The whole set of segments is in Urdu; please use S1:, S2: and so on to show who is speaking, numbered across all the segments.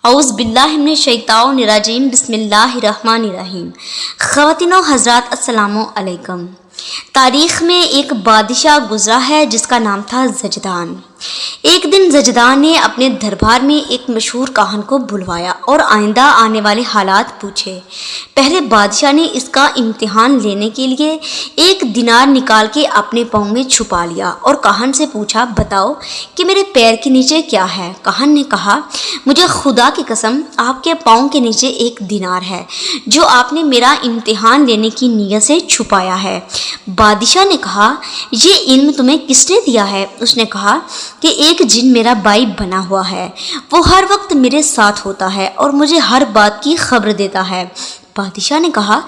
S1: اعوذ باللہ من الشیطان الرجیم بسم اللہ الرحمن الرحیم۔ خواتین و حضرات السلام علیکم۔ تاریخ میں ایک بادشاہ گزرا ہے جس کا نام تھا زجدان۔ ایک دن زجدان نے اپنے دربار میں ایک مشہور کاہن کو بلوایا اور آئندہ آنے والے حالات پوچھے۔ پہلے بادشاہ نے اس کا امتحان لینے کے لیے ایک دینار نکال کے اپنے پاؤں میں چھپا لیا اور کاہن سے پوچھا، بتاؤ کہ میرے پیر کے نیچے کیا ہے؟ کاہن نے کہا، مجھے خدا کی قسم آپ کے پاؤں کے نیچے ایک دینار ہے جو آپ نے میرا امتحان لینے کی نیت سے چھپایا ہے۔ بادشاہ نے کہا، یہ علم تمہیں کس نے دیا ہے؟ اس نے کہا کہ ایک جن میرا بھائی بنا ہوا ہے، وہ ہر وقت میرے ساتھ ہوتا ہے اور مجھے ہر بات کی خبر دیتا ہے۔ بادشاہ نے کہا،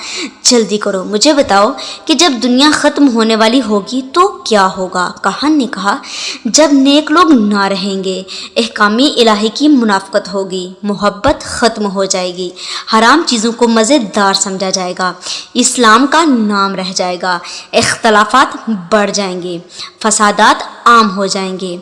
S1: جلدی کرو، مجھے بتاؤ کہ جب دنیا ختم ہونے والی ہوگی تو کیا ہوگا؟ کاہن نے کہا، جب نیک لوگ نہ رہیں گے، احکام الہی کی منافقت ہوگی، محبت ختم ہو جائے گی، حرام چیزوں کو مزیدار سمجھا جائے گا، اسلام کا نام رہ جائے گا، اختلافات بڑھ جائیں گے، فسادات عام ہو جائیں گے،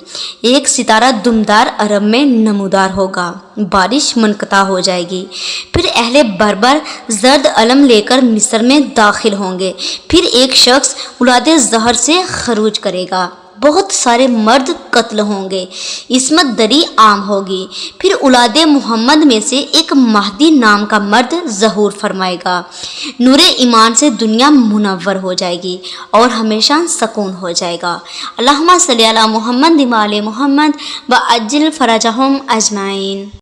S1: ایک ستارہ دمدار عرب میں نمودار ہوگا، بارش منقطع ہو جائے گی، پھر اہل بربر زرد علم لے کر مصر میں داخل ہوں گے، پھر ایک شخص اولاد زہر سے خروج کرے گا، بہت سارے مرد قتل ہوں گے، عصمت دری عام ہوگی، پھر اولاد محمد میں سے ایک مہدی نام کا مرد ظہور فرمائے گا، نور ایمان سے دنیا منور ہو جائے گی اور ہمیشہ سکون ہو جائے گا۔ اللہم صلی علی محمد و آل محمد وعجل فرجہم اجمعین۔